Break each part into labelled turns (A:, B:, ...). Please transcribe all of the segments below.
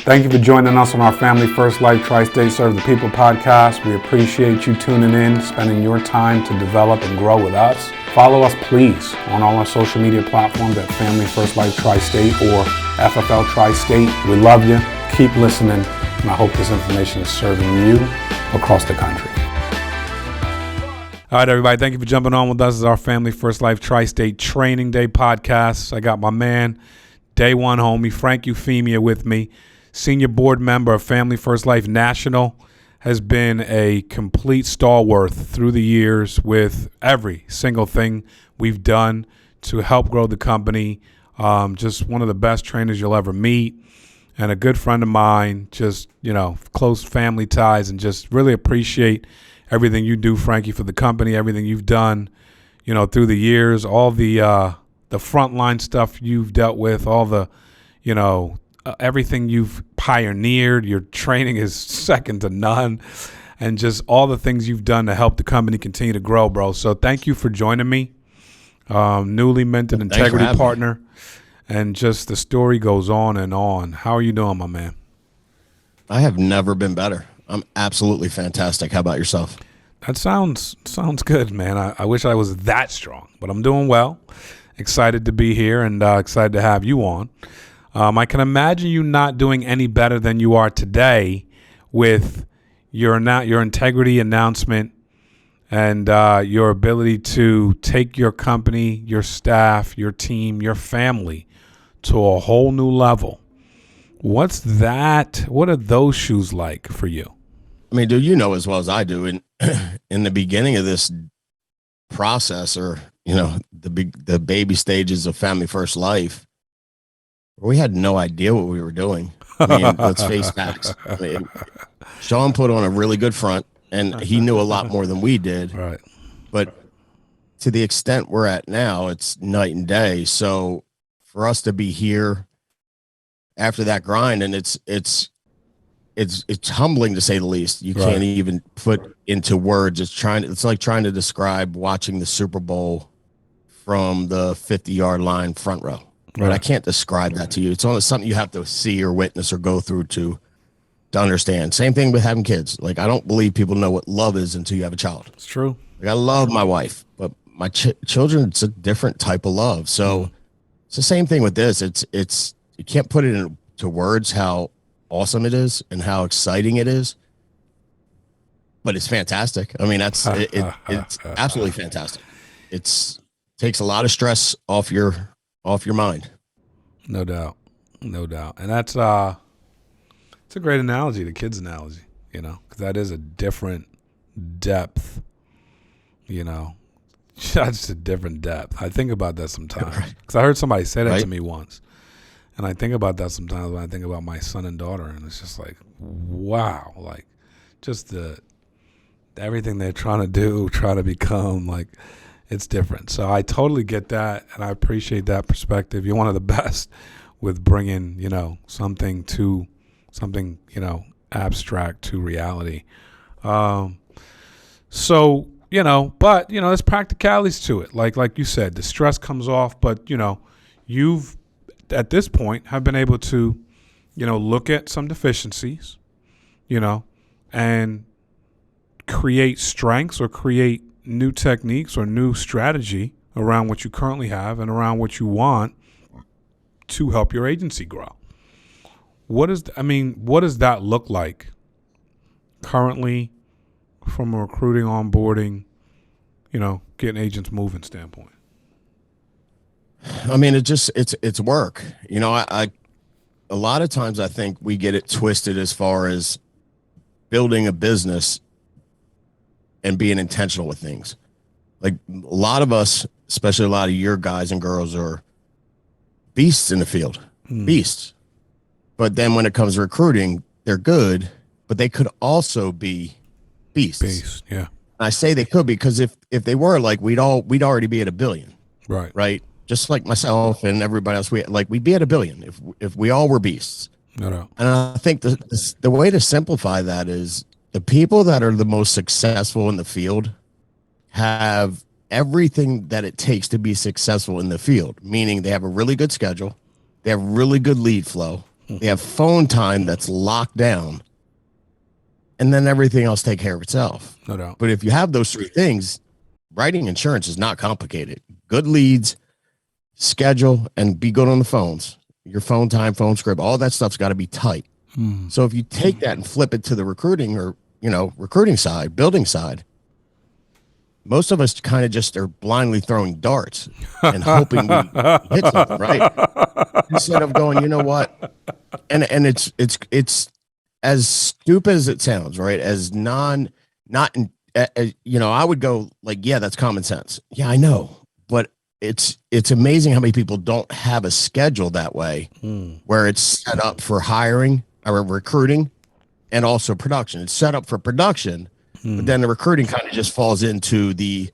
A: Thank you for joining us on our Family First Life Tri-State Serve the People podcast. We appreciate you tuning in, spending your time to develop and grow with us. Follow us, please, on all our social media platforms at Family First Life Tri-State or FFL Tri-State. We love you. Keep listening, and I hope this information is serving you across the country. All right, everybody, thank you for jumping on with us. This is our Family First Life Tri-State Training Day podcast. I got my man, Day One homie, Frank Eufemia with me. Senior board member of Family First Life National, has been a complete stalwart through the years with every single thing we've done to help grow the company. Just one of the best trainers you'll ever meet, and a good friend of mine, just, close family ties, and just really appreciate everything you do, Frankie, for the company, everything you've done, through the years, all the frontline stuff you've dealt with, all the, everything you've pioneered. Your training is second to none, and just all the things you've done to help the company continue to grow, bro. So thank you for joining me. Newly minted integrity partner, and just the story goes on and on. How are you doing, my man?
B: I have never been better. I'm absolutely fantastic. How about yourself?
A: That sounds good, man. I wish I was that strong, but I'm doing well. Excited to be here, and excited to have you on. I can imagine you not doing any better than you are today with your integrity announcement and your ability to take your company, your staff, your team, your family to a whole new level. What's that? What are those shoes like for you?
B: I mean, dude, you know as well as I do, in the beginning of this process, or the baby stages of Family First Life, we had no idea what we were doing. I mean, let's face facts. I mean, Sean put on a really good front, and he knew a lot more than we did.
A: Right.
B: But to the extent we're at now, it's night and day. So for us to be here after that grind, and it's humbling to say the least. You can't even put into words. It's like trying to describe watching the Super Bowl from the 50-yard line front row. Right. I can't describe that to you. It's only something you have to see or witness or go through to understand. Same thing with having kids. Like, I don't believe people know what love is until you have a child.
A: It's true.
B: Like, I love my wife, but my children, it's a different type of love. So it's the same thing with this. It's you can't put it into words how awesome it is and how exciting it is, but it's fantastic. I mean, it's absolutely fantastic. Takes a lot of stress off your mind.
A: No doubt. And that's it's a great analogy, the kids analogy, because that is a different depth, that's a different depth. I think about that sometimes, because I heard somebody say that to me once, and I think about that sometimes when I think about my son and daughter, and it's just like, wow, like just everything they're trying to do, try to become, like, it's different. So I totally get that, and I appreciate that perspective. You're one of the best with bringing, something abstract to reality. So, but, there's practicalities to it. Like you said, the stress comes off, but, you've, at this point, have been able to, look at some deficiencies, and create strengths or create new techniques or new strategy around what you currently have and around what you want to help your agency grow. What does that look like currently from a recruiting, onboarding, getting agents moving standpoint?
B: I mean, it's work. I a lot of times I think we get it twisted as far as building a business and being intentional with things. Like, a lot of us, especially a lot of your guys and girls, are beasts in the field, beasts. But then when it comes to recruiting, they're good, but they could also be beasts.
A: Beasts, yeah.
B: I say they could because if they were, like, we'd already be at 1 billion. Right. Just like myself and everybody else, we'd be at 1 billion if we all were beasts.
A: No.
B: And I think the way to simplify that is the people that are the most successful in the field have everything that it takes to be successful in the field, meaning they have a really good schedule, they have really good lead flow, They have phone time that's locked down, and then everything else take care of itself.
A: No doubt.
B: But if you have those three things, writing insurance is not complicated. Good leads, schedule, and be good on the phones. Your phone time, phone script, all that stuff's got to be tight. So if you take that and flip it to the recruiting or, recruiting side, building side, most of us kind of just are blindly throwing darts and hoping we hit something, right? Instead of going, you know what? And it's as stupid as it sounds, right? As I would go like, yeah, that's common sense. Yeah, I know. But it's amazing how many people don't have a schedule that way where it's set up for hiring or recruiting and also production. It's set up for production, but then the recruiting kind of just falls into the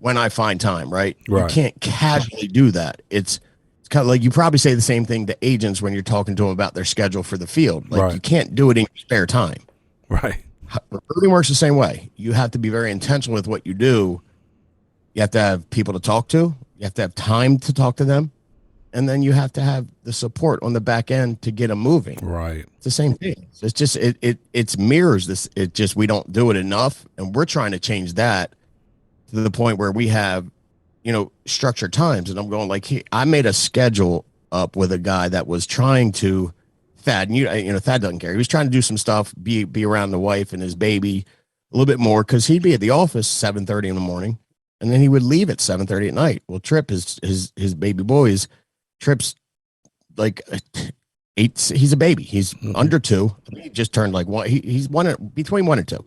B: when I find time, right? You can't casually do that. It's kind of like you probably say the same thing to agents when you're talking to them about their schedule for the field. Like you can't do it in your spare time.
A: Right.
B: Recruiting works the same way. You have to be very intentional with what you do. You have to have people to talk to. You have to have time to talk to them. And then you have to have the support on the back end to get them moving.
A: Right.
B: It's the same thing. It's just, it mirrors this. It just, we don't do it enough. And we're trying to change that to the point where we have, structured times. And I'm going like, I made a schedule up with a guy that was trying to Thad, and Thad doesn't care. He was trying to do some stuff, be around the wife and his baby a little bit more because he'd be at the office 7:30 in the morning, and then he would leave at 7:30 at night. Well, Trip, his baby boys, Trip's like 8. He's a baby. He's under 2. He just turned like 1. He's between 1 and 2.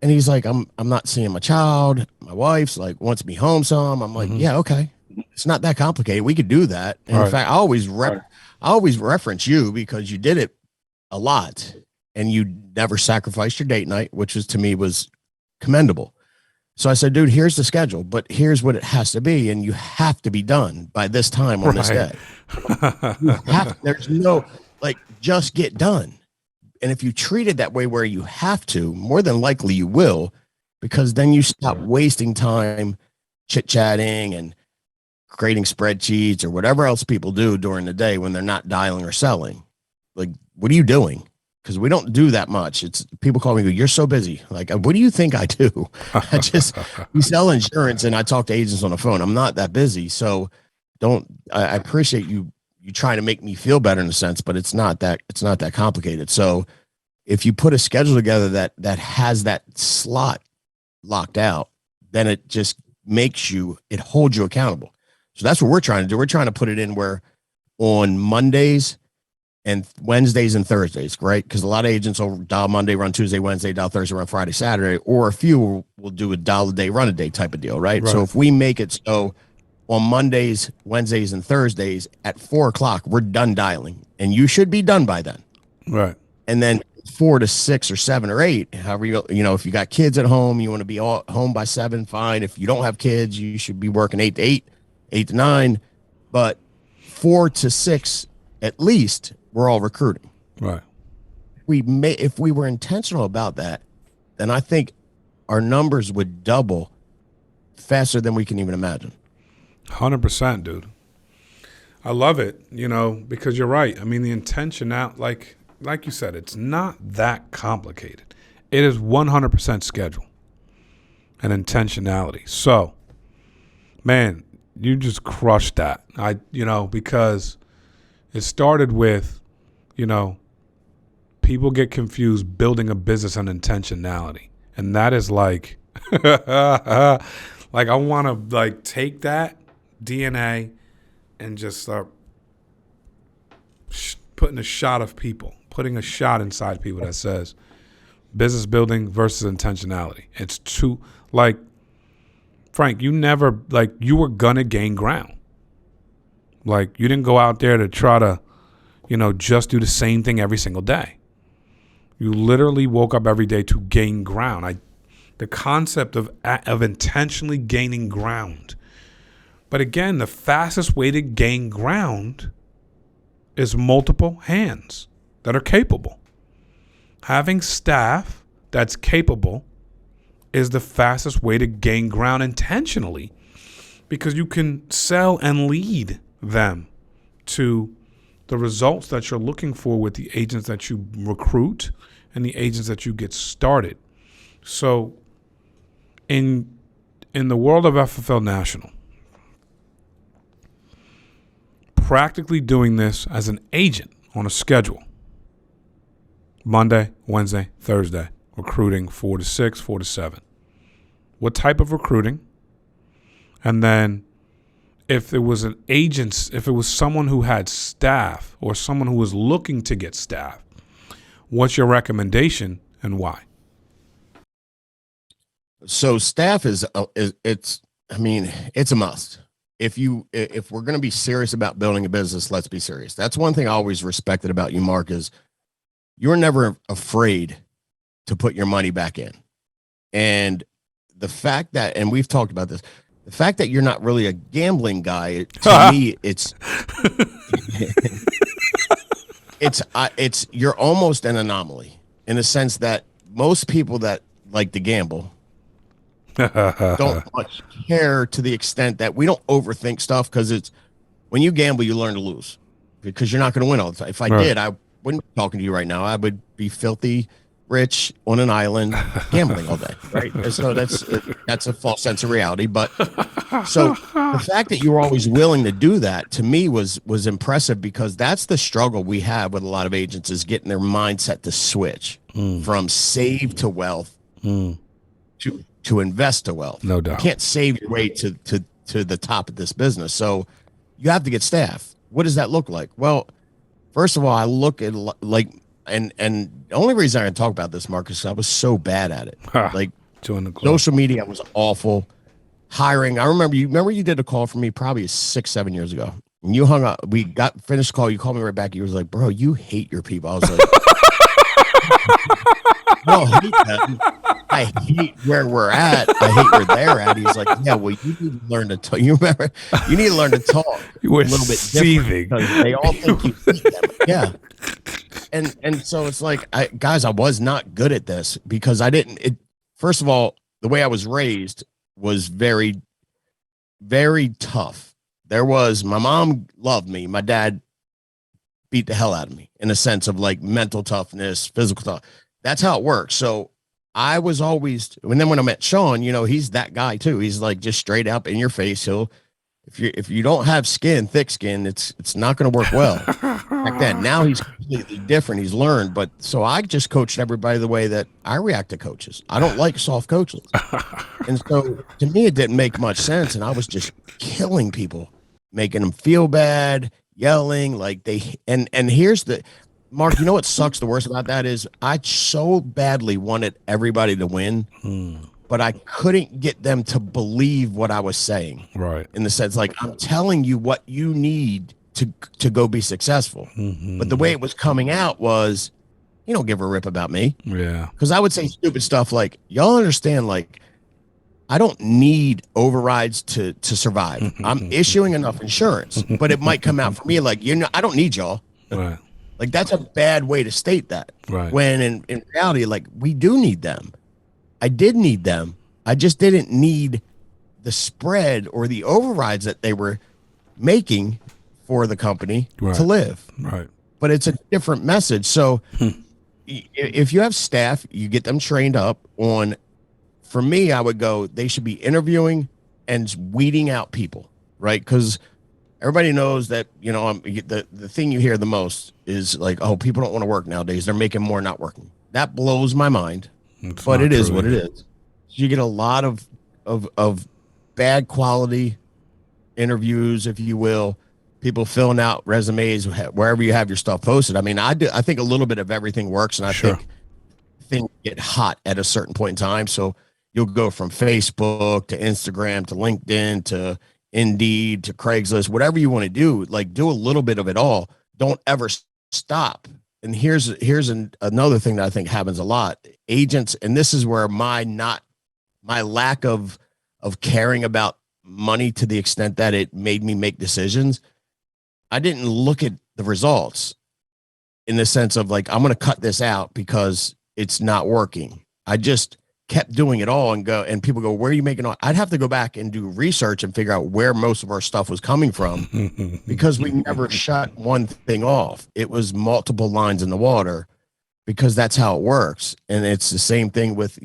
B: And he's like, I'm not seeing my child. My wife's like wants me home some. I'm like, yeah, okay. It's not that complicated. We could do that. And in fact, I always reference you because you did it a lot and you never sacrificed your date night, which to me was commendable. So I said, dude, here's the schedule, but here's what it has to be. And you have to be done by this time on this day. There's no, just get done. And if you treat it that way where you have to, more than likely you will, because then you stop wasting time chit-chatting and creating spreadsheets or whatever else people do during the day when they're not dialing or selling. Like, what are you doing? Because we don't do that much. It's people call me, go, you're so busy. Like, what do you think I do? We sell insurance and I talk to agents on the phone. I'm not that busy. So I appreciate you trying to make me feel better in a sense, but it's not that complicated. So if you put a schedule together that has that slot locked out, then it just it holds you accountable. So that's what we're trying to do. We're trying to put it in where on Mondays and Wednesdays and Thursdays, right? Because a lot of agents will dial Monday, run Tuesday, Wednesday, dial Thursday, run Friday, Saturday, or a few will do a dial a day, run a day type of deal, right? So if we make it so on Mondays, Wednesdays, and Thursdays at 4:00, we're done dialing, and you should be done by then.
A: Right.
B: And then 4 to 6 or 7 or 8, however if you got kids at home, you want to be all home by 7, fine. If you don't have kids, you should be working 8 to 8, 8 to 9, but 4 to 6 at least, we're all recruiting.
A: Right.
B: If we were intentional about that, then I think our numbers would double faster than we can even imagine.
A: 100%, dude. I love it, because you're right. I mean, the intention out, like you said, it's not that complicated. It is 100% schedule and intentionality. So, man, you just crushed that. Because it started with, people get confused building a business on intentionality. And that is like, I want to take that DNA and just start putting a shot inside people that says business building versus intentionality. It's too, Frank, you never, you were gonna gain ground. You didn't go out there to try to, just do the same thing every single day. You literally woke up every day to gain ground. The concept of intentionally gaining ground. But again, the fastest way to gain ground is multiple hands that are capable. Having staff that's capable is the fastest way to gain ground intentionally, because you can sell and lead them to the results that you're looking for with the agents that you recruit and the agents that you get started. So in the world of FFL National, practically doing this as an agent on a schedule, Monday, Wednesday, Thursday, recruiting 4 to 6, 4 to 7. What type of recruiting? And then if it was an agent, if it was someone who had staff or someone who was looking to get staff, what's your recommendation and why?
B: So staff it's a must. If we're going to be serious about building a business, let's be serious. That's one thing I always respected about you, Mark, is you're never afraid to put your money back in. And the fact that, and we've talked about this, the fact that you're not really a gambling guy, to me, it's you're almost an anomaly in the sense that most people that like to gamble don't much care to the extent that we don't overthink stuff, because it's when you gamble, you learn to lose because you're not going to win all the time. If I did, I wouldn't be talking to you right now. I would be filthy rich on an island gambling all day, right? So that's a false sense of reality. But so the fact that you were always willing to do that, to me, was impressive, because that's the struggle we have with a lot of agents, is getting their mindset to switch from save to wealth to invest to wealth.
A: No doubt.
B: You can't save your way to the top of this business. So you have to get staff. What does that look like? Well, first of all, I look at like, and the only reason I can talk about this, Marcus, I was so bad at it. Like social media was awful. Hiring. I remember you did a call for me probably 6-7 years ago. And you hung up. We got finished the call. You called me right back. You was like, bro, you hate your people. I was like, I don't hate them. I hate where we're at. I hate where they're at. He's like, yeah, well, you need to learn to talk. You remember? You need to learn to talk
A: You were
B: a little bit
A: seething.
B: different, because they all think you hate them. Yeah. And so it's like, I was not good at this, because first of all, the way I was raised was very, very tough. My mom loved me. My dad beat the hell out of me in a sense of like mental toughness, physical tough. That's how it works. So I was always, and then when I met Sean, he's that guy too. He's like just straight up in your face. If you don't have thick skin, it's not going to work well. Back then, now he's completely different. He's learned, but so I just coached everybody the way that I react to coaches. I don't like soft coaches, and so to me, it didn't make much sense. And I was just killing people, making them feel bad, yelling like and here's the Mark. You know what sucks the worst about that is I so badly wanted everybody to win. But I couldn't get them to believe what I was saying. Right. In the sense, like, I'm telling you what you need to go be successful. But the way it was coming out was, you don't give a rip about me. Yeah. Because I would say stupid stuff like, y'all understand, like, I don't need overrides to survive. I'm issuing enough insurance, but it might come out for me like, I don't need y'all. Right. Like, that's a bad way to state that. Right. When in reality, like, we do need them. I did need them. I just didn't need the spread or the overrides that they were making for the company to live. Right. But it's a different message. So if you have staff, you get them trained up on, for me, I would go, they should be interviewing and weeding out people, right? Because everybody knows that, the thing you hear the most is like, oh, people don't want to work nowadays. They're making more not working. That blows my mind. But it is what it is. You get a lot of bad quality interviews, if you will, people filling out resumes wherever you have your stuff posted. I mean, I think a little bit of everything works, and I think things get hot at a certain point in time. So you'll go from Facebook to Instagram to LinkedIn to Indeed to Craigslist, whatever you want to do. Like, do a little bit of it all. Don't ever stop. And here's another thing that I think happens a lot. Agents, and this is where my lack of caring about money to the extent that it made me make decisions. I didn't look at the results in the sense of like, I'm going to cut this out because it's not working. I just kept doing it all and people go, where are you making all? I'd have to go back and do research and figure out where most of our stuff was coming from because we never shut one thing off. It was multiple lines in the water because that's how it works. And it's the same thing with,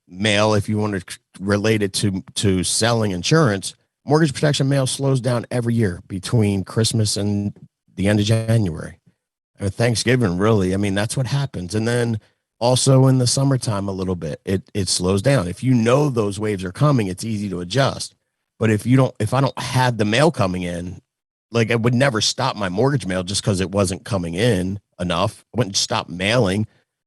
B: mail. If you want to relate it to selling insurance, mortgage protection mail slows down every year between Christmas and the end of January. Or Thanksgiving, really. I mean, that's what happens. And then also in the summertime a little bit, it slows down. If you know those waves are coming, it's easy to adjust. But if I don't have the mail coming in, like I would never stop my mortgage mail just because it wasn't coming in enough. I wouldn't stop mailing.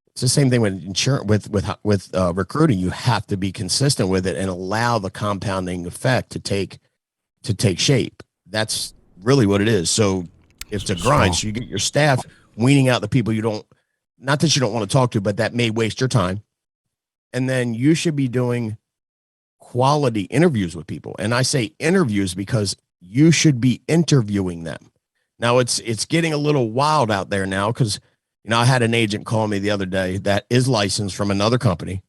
B: It's the same thing with insurance, with recruiting. You have to be consistent with it and allow the compounding effect to take shape. That's really what it is. So if it's a grind, so you get your staff weaning out the people you don't, not that you don't want to talk to, but that may waste your time. And then you should be doing quality interviews with people. And I say interviews because you should be interviewing them. Now it's getting a little wild out there now because, I had an agent call me the other day that is licensed from another company.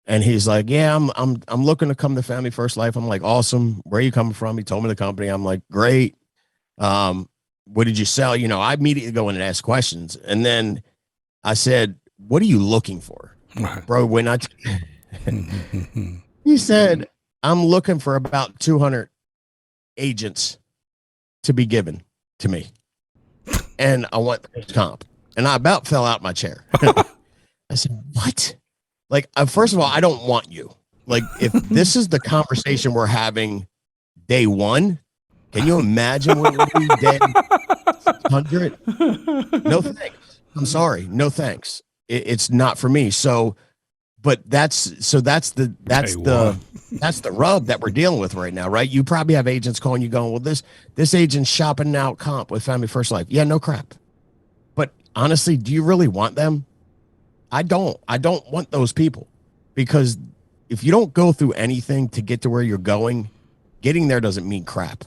B: And he's like, yeah, I'm looking to come to Family First Life. I'm like, awesome. Where are you coming from? He told me the company. I'm like, great. What did you sell? I immediately go in and ask questions. And then I said, what are you looking for? Bro, he said, I'm looking for about 200 agents to be given to me. And I want comp. And I about fell out my chair. I said, what? Like, first of all, I don't want you. Like, if this is the conversation we're having day one, can you imagine what it would be day 100? No thanks. I'm sorry. No thanks. It's not for me. So, but that's the rub that we're dealing with right now, right? You probably have agents calling you going, well, this agent's shopping out comp with Family First Life. Yeah, no crap. But honestly, do you really want them? I don't want those people, because if you don't go through anything to get to where you're going, getting there doesn't mean crap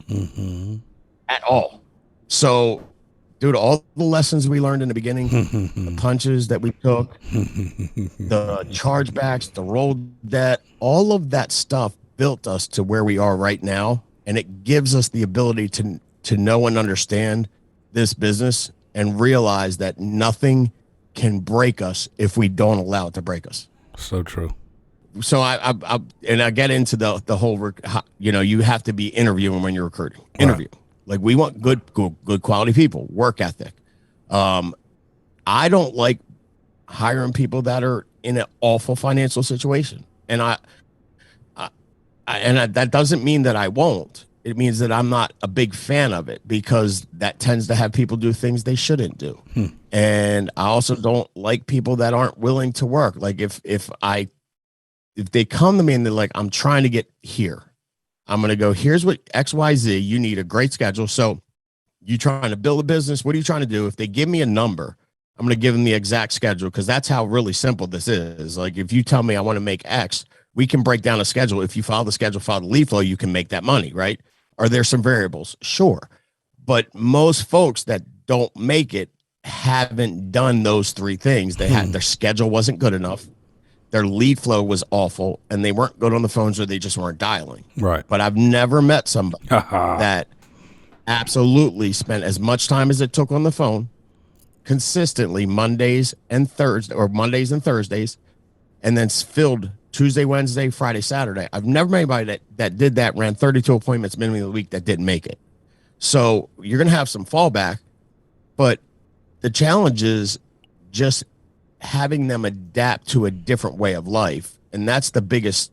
B: at all. So, dude, all the lessons we learned in the beginning, the punches that we took, the chargebacks, the roll debt, all of that stuff built us to where we are right now. And it gives us the ability to know and understand this business and realize that nothing can break us if we don't allow it to break us.
A: So true.
B: So I get into the whole, you have to be interviewing when you're recruiting. Interview. Right. Like, we want good quality people, work ethic. I don't like hiring people that are in an awful financial situation. And that doesn't mean that I won't. It means that I'm not a big fan of it, because that tends to have people do things they shouldn't do. And I also don't like people that aren't willing to work. Like, if they come to me and they're like, I'm trying to get here, I'm going to go, here's what XYZ, you need a great schedule. So you trying to build a business? What are you trying to do? If they give me a number, I'm going to give them the exact schedule, because that's how really simple this is. Like, if you tell me I want to make X, we can break down a schedule. If you follow the schedule, follow the lead flow, you can make that money, right? Are there some variables? Sure. But most folks that don't make it haven't done those three things. They had, their schedule wasn't good enough, their lead flow was awful, and they weren't good on the phones, or they just weren't dialing. Right. But I've never met somebody that absolutely spent as much time as it took on the phone consistently Mondays and Thursdays, and then filled Tuesday, Wednesday, Friday, Saturday. I've never met anybody that did that, ran 32 appointments minimum of the week, that didn't make it. So you're going to have some fallback, but the challenge is just having them adapt to a different way of life. And that's the biggest,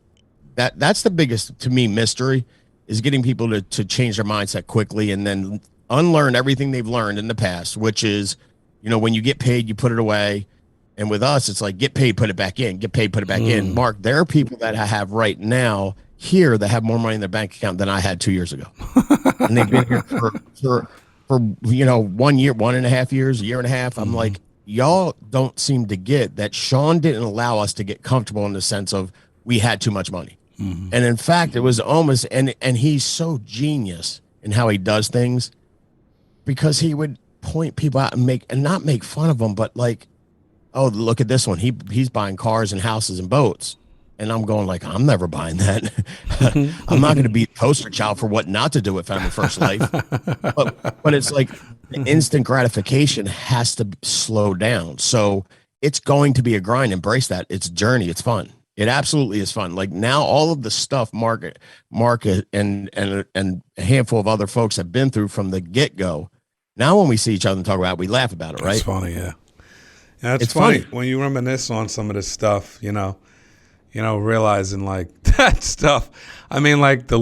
B: that's the biggest, to me, mystery, is getting people to change their mindset quickly and then unlearn everything they've learned in the past, which is, when you get paid, you put it away. And with us, it's like, get paid, put it back in, get paid, put it back in. Mark, there are people that I have right now here that have more money in their bank account than I had 2 years ago. And they've been here for 1 year, 1.5 years, a year and a half. I'm like, y'all don't seem to get that Sean didn't allow us to get comfortable in the sense of we had too much money. And in fact, it was almost, and he's so genius in how he does things, because he would point people out and not make fun of them, but like, oh, look at this one. He's buying cars and houses and boats. And I'm going like, I'm never buying that. I'm not going to be the poster child for what not to do with Family First Life. But it's like the instant gratification has to slow down. So it's going to be a grind. Embrace that. It's a journey. It's fun. It absolutely is fun. Like now, all of the stuff Mark and a handful of other folks have been through from the get go. Now, when we see each other and talk about it, we laugh about it, right?
A: It's funny, yeah. Yeah, it's funny when you reminisce on some of this stuff. Realizing like that stuff. I mean, like the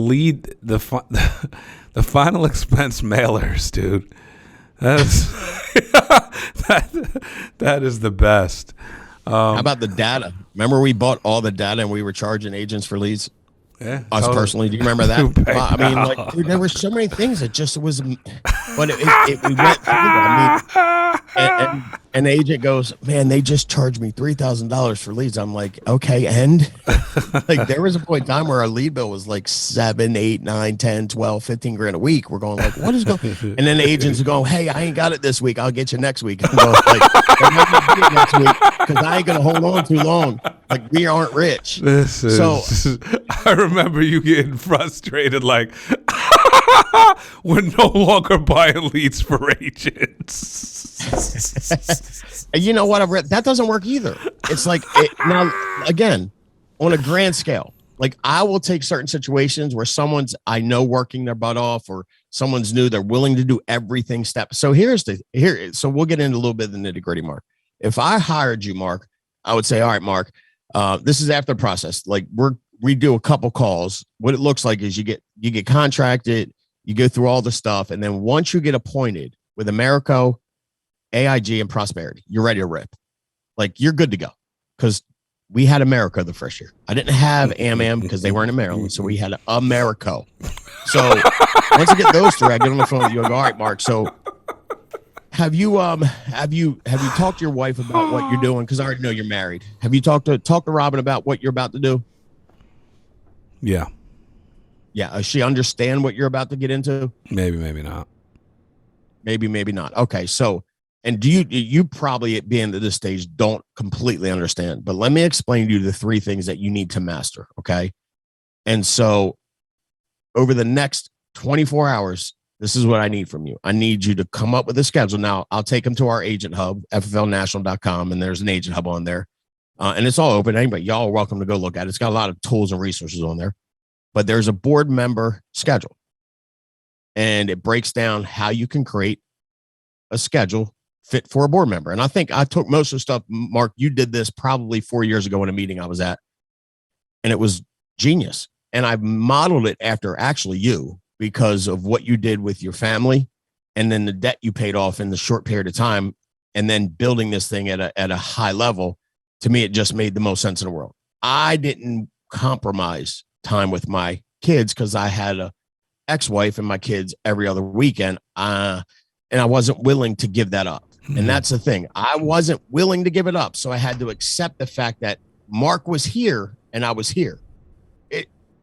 A: final expense mailers, dude. That's that is the best.
B: How about the data? Remember we bought all the data and we were charging agents for leads?
A: Yeah,
B: us totally. Personally, do you remember that? I mean, like, dude, there were so many things that just was, but we went through. I mean, and an agent goes, "Man, they just charged me $3,000 for leads." I'm like, "Okay," and like there was a point in time where our lead bill was like 7, 8, 9, 10, 12, 15 grand a week. We're going like, "What is going?" And then the agents go, "Hey, I ain't got it this week. I'll get you next week." I'm going, like, next week because I ain't gonna hold on too long. Like we aren't rich.
A: I remember you getting frustrated, like we're no longer buying leads for agents.
B: You know what? That doesn't work either. It's like now, again, on a grand scale, like I will take certain situations where someone's I know working their butt off, or someone's new, they're willing to do everything step. So so we'll get into a little bit of the nitty gritty, Mark. If I hired you, Mark, I would say, all right, Mark, this is after the process. Like we do a couple calls. What it looks like is you get contracted, you go through all the stuff, and then once you get appointed with Americo, AIG, and Prosperity, you're ready to rip. Like you're good to go. Because we had Americo the first year. I didn't have AmAm because they weren't in Maryland, so we had Americo. So once you get those three, I get on the phone with you and go, all right, Mark. So have you talked to your wife about what you're doing? Because I already know you're married. Have you talked to Robin about what you're about to do?
A: Yeah.
B: Yeah. Does she understand what you're about to get into?
A: Maybe not.
B: Maybe not. Okay. So, and do you probably at being at this stage don't completely understand, but let me explain to you the three things that you need to master. Okay. And so over the next 24 hours, this is what I need from you. I need you to come up with a schedule. Now, I'll take them to our agent hub, fflnational.com, and there's an agent hub on there. And it's all open. Anybody, y'all are welcome to go look at it. It's got a lot of tools and resources on there. But there's a board member schedule. And it breaks down how you can create a schedule fit for a board member. And I think I took most of the stuff, Mark, you did this probably 4 years ago in a meeting I was at. And it was genius. And I modeled it after actually you, because of what you did with your family and then the debt you paid off in the short period of time, and then building this thing at a high level. To me, it just made the most sense in the world. I didn't compromise time with my kids because I had a ex-wife and my kids every other weekend. And I wasn't willing to give that up. Mm-hmm. And that's the thing. I wasn't willing to give it up. So I had to accept the fact that Mark was here and I was here.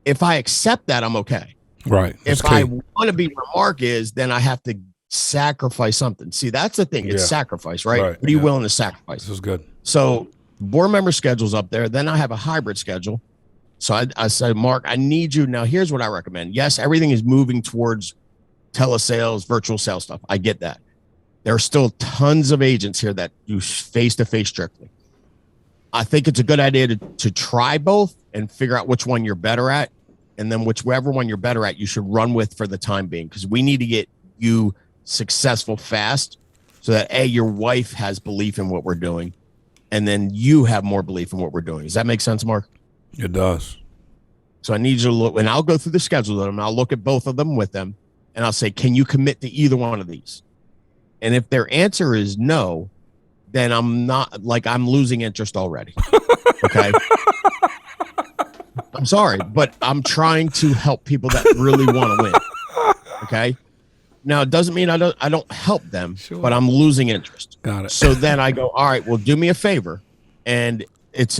B: If I accept that, I'm okay.
A: Right.
B: If I want to be where Mark is, then I have to sacrifice something. See, that's the thing. It's sacrifice, right? What are you willing to sacrifice?
A: This is good.
B: So board member schedule's up there. Then I have a hybrid schedule. So I said, Mark, I need you. Now, here's what I recommend. Yes, everything is moving towards telesales, virtual sales stuff. I get that. There are still tons of agents here that do face-to-face strictly. I think it's a good idea to try both and figure out which one you're better at. And then whichever one you're better at, you should run with for the time being, because we need to get you successful fast so that your wife has belief in what we're doing, and then you have more belief in what we're doing. Does that make sense, Mark?
A: It does.
B: So I need you to look, and I'll go through the schedule and I'll look at both of them with them, and I'll say, can you commit to either one of these? And if their answer is no, then I'm losing interest already. Okay. I'm sorry, but I'm trying to help people that really want to win. Okay. Now, it doesn't mean I don't help them, but I'm losing interest.
A: Got it.
B: So then I go, all right, well, do me a favor. And if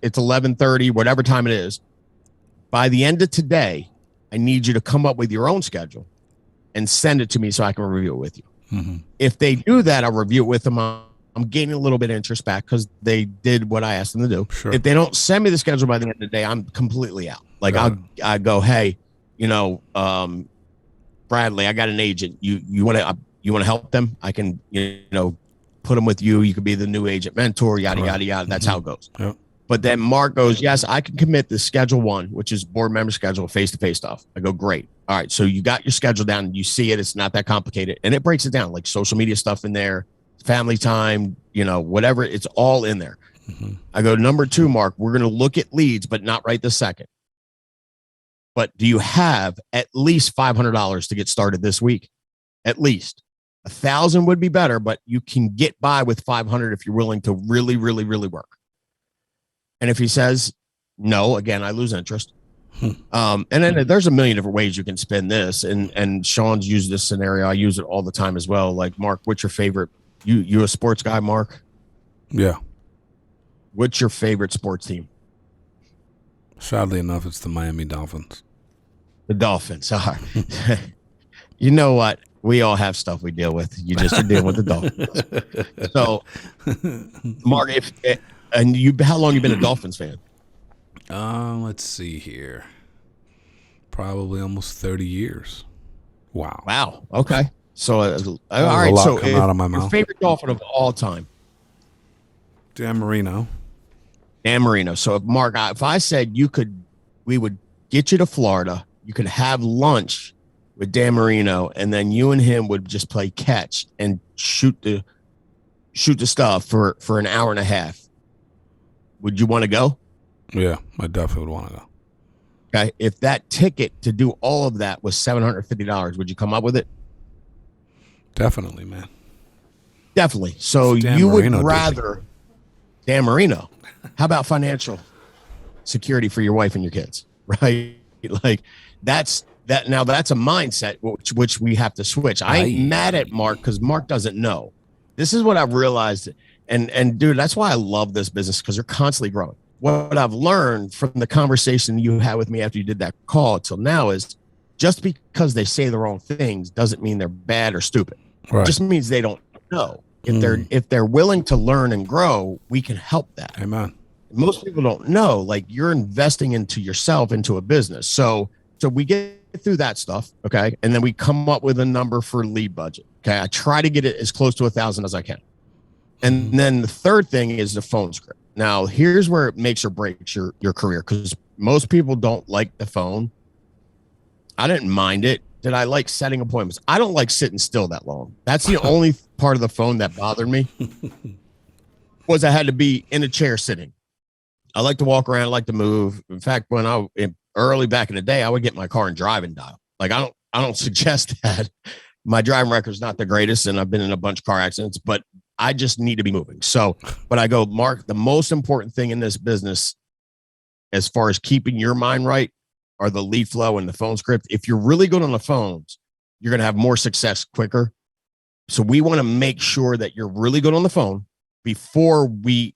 B: it's 11:30, whatever time it is, by the end of today, I need you to come up with your own schedule and send it to me so I can review it with you. Mm-hmm. If they do that, I'll review it with them. I'll I'm gaining a little bit of interest back because they did what I asked them to do.
A: Sure.
B: If they don't send me the schedule by the end of the day, I'm completely out. Like I go, hey, Bradley, I got an agent. You want to help them? I can put them with you. You could be the new agent mentor. Yada yada yada. That's how it goes.
A: Yep.
B: But then Mark goes, yes, I can commit the schedule 1, which is board member schedule, face-to-face stuff. I go, great. All right. So you got your schedule down. You see it. It's not that complicated. And it breaks it down, like social media stuff in there, family time, whatever. It's all in there. Mm-hmm. I go, number 2, Mark, we're going to look at leads, but not right this second. But do you have at least $500 to get started this week? At least. 1,000 would be better, but you can get by with 500 if you're willing to really, really, really work. And if he says no, again, I lose interest. And then there's a million different ways you can spin this. And Sean's used this scenario. I use it all the time as well. Like, Mark, what's your favorite? You a sports guy, Mark?
A: Yeah.
B: What's your favorite sports team?
A: Sadly enough, it's the Miami Dolphins.
B: The Dolphins. All right. You know what? We all have stuff we deal with. You just are dealing with the Dolphins. So, Mark, how long you been a Dolphins fan?
A: Let's see here. Probably almost 30 years. Wow.
B: Wow. Okay. So, all right. So,
A: out of my
B: your
A: mouth.
B: favorite Dolphin of all time?
A: Dan Marino.
B: Dan Marino. So, Mark, if I said we would get you to Florida, you could have lunch with Dan Marino, and then you and him would just play catch and shoot the stuff for an hour and a half. Would you want to go?
A: Yeah, I definitely would want to go.
B: Okay. If that ticket to do all of that was $750, would you come up with it?
A: Definitely, man.
B: Definitely. So you would rather Dan Marino. How about financial security for your wife and your kids? Right? Like that's a mindset which we have to switch. I ain't mad at Mark because Mark doesn't know. This is what I've realized. And dude, that's why I love this business, because they're constantly growing. What I've learned from the conversation you had with me after you did that call till now is just because they say the wrong things doesn't mean they're bad or stupid. Right. It just means they don't know. If they're willing to learn and grow, we can help that.
A: Amen.
B: Most people don't know, like, you're investing into yourself, into a business. So we get through that stuff. Okay. And then we come up with a number for lead budget. Okay. I try to get it as close to 1,000 as I can. And then the third thing is the phone script. Now, here's where it makes or breaks your career, because most people don't like the phone. I didn't mind it. Did I like setting appointments? I don't like sitting still that long. That's the only part of the phone that bothered me, was I had to be in a chair sitting. I like to walk around. I like to move. In fact, early back in the day, I would get in my car and drive and dial. Like, I don't suggest that. My driving record is not the greatest, and I've been in a bunch of car accidents, but I just need to be moving. So, but I go, Mark, the most important thing in this business, as far as keeping your mind right, are the lead flow and the phone script. If you're really good on the phones, you're going to have more success quicker. So we want to make sure that you're really good on the phone before we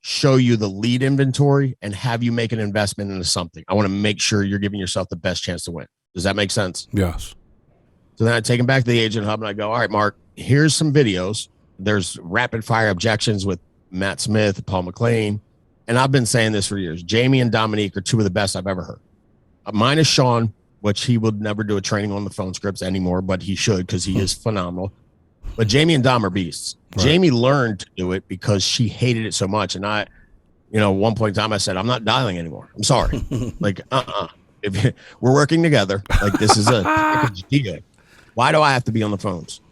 B: show you the lead inventory and have you make an investment into something. I want to make sure you're giving yourself the best chance to win. Does that make sense?
A: Yes.
B: So then I take him back to the agent hub and I go, all right, Mark, here's some videos. There's rapid fire objections with Matt Smith, Paul McLean. And I've been saying this for years. Jamie and Dominique are two of the best I've ever heard. Mine is Sean, which he would never do a training on the phone scripts anymore, but he should, because he is phenomenal. But Jamie and Dom are beasts. Right. Jamie learned to do it because she hated it so much. And at one point in time, I said, I'm not dialing anymore. I'm sorry. Like, if we're working together, like, this is a package deal. Why do I have to be on the phones?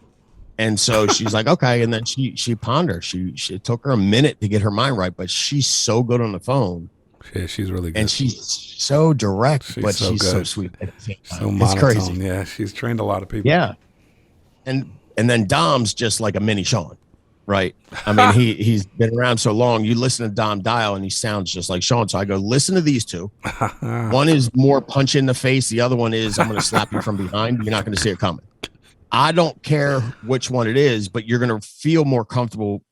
B: And so she's like, okay. And then she pondered. It took her a minute to get her mind right, but she's so good on the phone.
A: Yeah, she's really good.
B: And she's so direct, she's so sweet.
A: So monotone. It's crazy. Yeah, she's trained a lot of people.
B: Yeah. And then Dom's just like a mini Sean, right? I mean, he's been around so long. You listen to Dom dial and he sounds just like Sean. So I go, listen to these two. One is more punch in the face. The other one is, I'm going to slap you from behind. You're not going to see it coming. I don't care which one it is, but you're going to feel more comfortable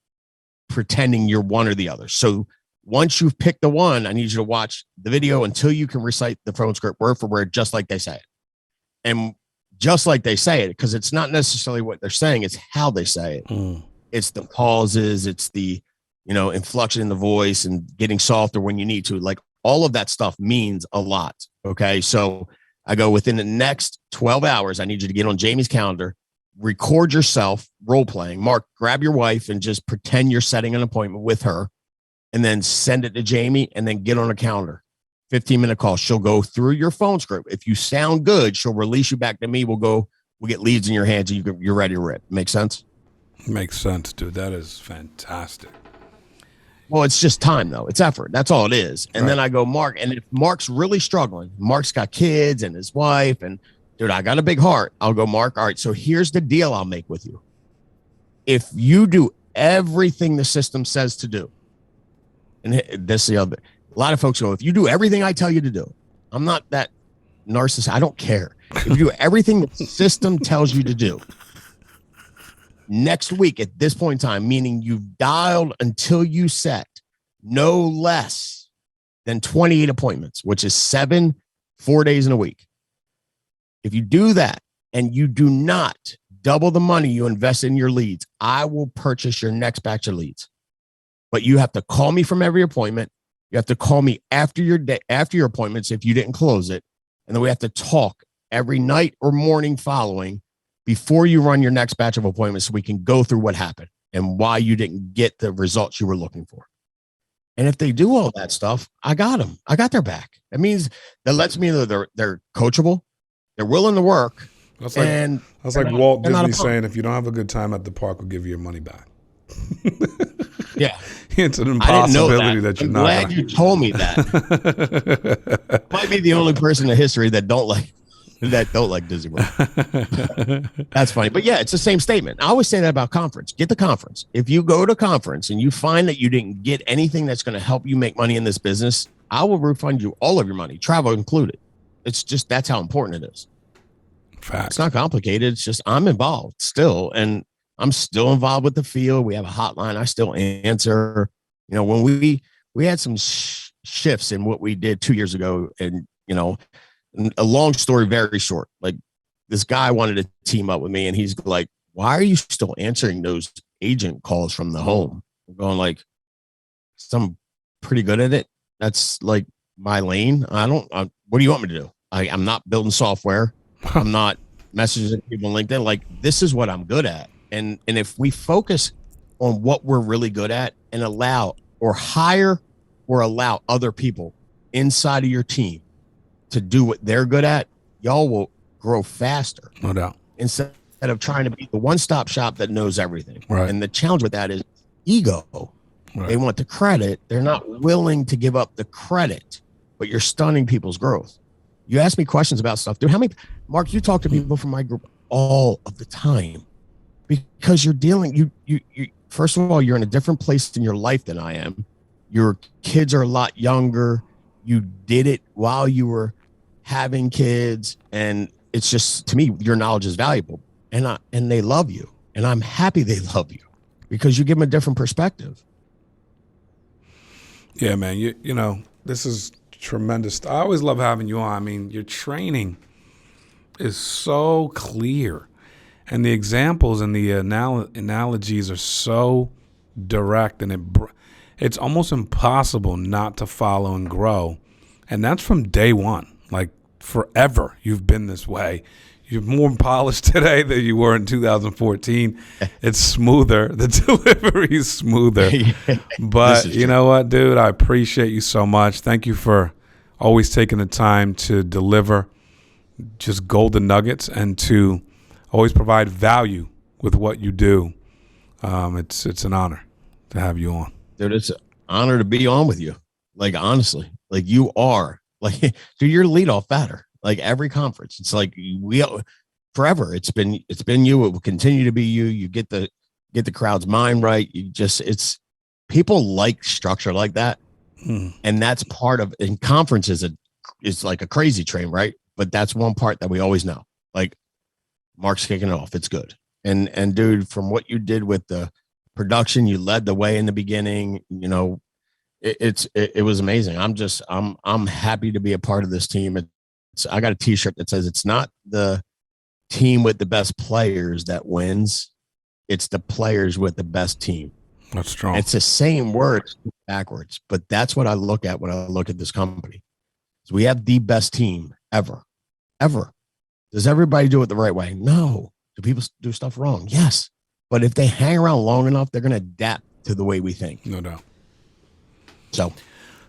B: pretending you're one or the other. So once you've picked the one, I need you to watch the video until you can recite the phone script word for word, just like they say it. And just like they say it, because it's not necessarily what they're saying, it's how they say it. It's the pauses, it's the, inflection in the voice and getting softer when you need to. Like all of that stuff means a lot. Okay. So I go, within the next 12 hours, I need you to get on Jamie's calendar, record yourself role playing. Mark, grab your wife and just pretend you're setting an appointment with her, and then send it to Jamie, and then get on a calendar. 15-minute call. She'll go through your phone script. If you sound good, she'll release you back to me. We'll get leads in your hands and you're ready to rip. Make sense?
A: Makes sense, dude. That is fantastic.
B: Well, it's just time, though. It's effort. That's all it is. And then I go, Mark, and if Mark's really struggling, Mark's got kids and his wife, and dude, I got a big heart. I'll go, Mark, all right, so here's the deal I'll make with you. If you do everything the system says to do, and this the other, a lot of folks go, if you do everything I tell you to do, I'm not that narcissist. I don't care. If you do everything the system tells you to do, next week at this point in time, meaning you've dialed until you set no less than 28 appointments, which is 4 days in a week. If you do that and you do not double the money you invest in your leads, I will purchase your next batch of leads. But you have to call me from every appointment. You have to call me after your appointments if you didn't close it. And then we have to talk every night or morning following before you run your next batch of appointments, so we can go through what happened and why you didn't get the results you were looking for. And if they do all that stuff, I got them. I got their back. That means that lets me know they're coachable, they're willing to work.
A: That's like Walt Disney saying, if you don't have a good time at the park, we'll give you your money back.
B: Yeah.
A: It's an impossibility that you're not.
B: I'm glad you told me that. Might be the only person in history that don't like Disney World. That's funny. But yeah, it's the same statement. I always say that about conference. Get the conference. If you go to conference and you find that you didn't get anything that's going to help you make money in this business, I will refund you all of your money, travel included. It's just, that's how important it is.
A: Facts.
B: It's not complicated. It's just, I'm involved still. And I'm still involved with the field. We have a hotline. I still answer. When we had some shifts in what we did 2 years ago, and, a long story, very short. Like, this guy wanted to team up with me, and he's like, why are you still answering those agent calls from the home? I'm going like, I'm pretty good at it. That's like my lane. What do you want me to do? I'm not building software. I'm not messaging people on LinkedIn. Like, this is what I'm good at. And if we focus on what we're really good at and allow other people inside of your team to do what they're good at, y'all will grow faster.
A: No doubt.
B: Instead of trying to be the one-stop shop that knows everything.
A: Right.
B: And the challenge with that is ego. Right. They want the credit. They're not willing to give up the credit, but you're stunning people's growth. You ask me questions about stuff. Dude, Mark, you talk to people from my group all of the time, because you're dealing, you first of all, you're in a different place in your life than I am. Your kids are a lot younger. You did it while you were having kids. And it's just, to me, your knowledge is valuable, and they love you. And I'm happy they love you because you give them a different perspective.
A: Yeah, man. This is tremendous. I always love having you on. I mean, your training is so clear, and the examples and the analogies are so direct, and it's almost impossible not to follow and grow. And that's from day one. Like, forever, you've been this way. You're more polished today than you were in 2014. It's smoother. The delivery is smoother. But you know what, dude? I appreciate you so much. Thank you for always taking the time to deliver just golden nuggets and to always provide value with what you do. It's an honor to have you on.
B: Dude, it's an honor to be on with you. Like, honestly, like, you are like, dude, you're leadoff batter. Like, every conference, it's like forever. It's been you. It will continue to be you. You get the crowd's mind right. It's people like structure like that. And that's part of, in conferences, it's like a crazy train, right? But that's one part that we always know. Like, Mark's kicking it off. It's good. And dude, from what you did with the production, you led the way in the beginning. It was amazing. I'm happy to be a part of this team. I got a T-shirt that says, it's not the team with the best players that wins. It's the players with the best team.
A: That's strong.
B: It's the same word backwards, but that's what I look at when I look at this company. So we have the best team ever. Does everybody do it the right way? No. Do people do stuff wrong? Yes. But if they hang around long enough, they're going to adapt to the way we think.
A: No doubt.
B: So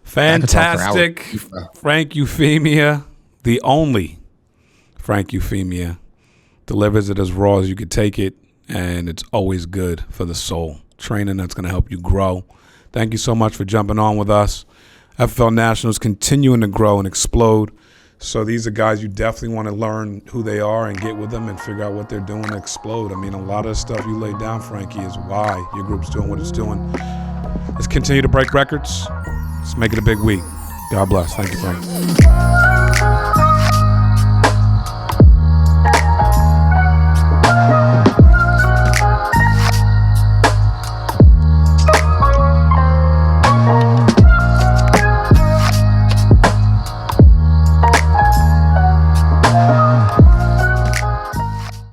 A: fantastic. Frank Eufemia, the only Frank Eufemia, delivers it as raw as you could take it, and it's always good for the soul. Training that's going to help you grow. Thank you so much for jumping on with us. FFL Nationals continuing to grow and explode. So these are guys you definitely want to learn who they are and get with them and figure out what they're doing to explode. I mean, a lot of the stuff you laid down, Frankie, is why your group's doing what it's doing. Let's continue to break records. Let's make it a big week. God bless. Thank you, Frank.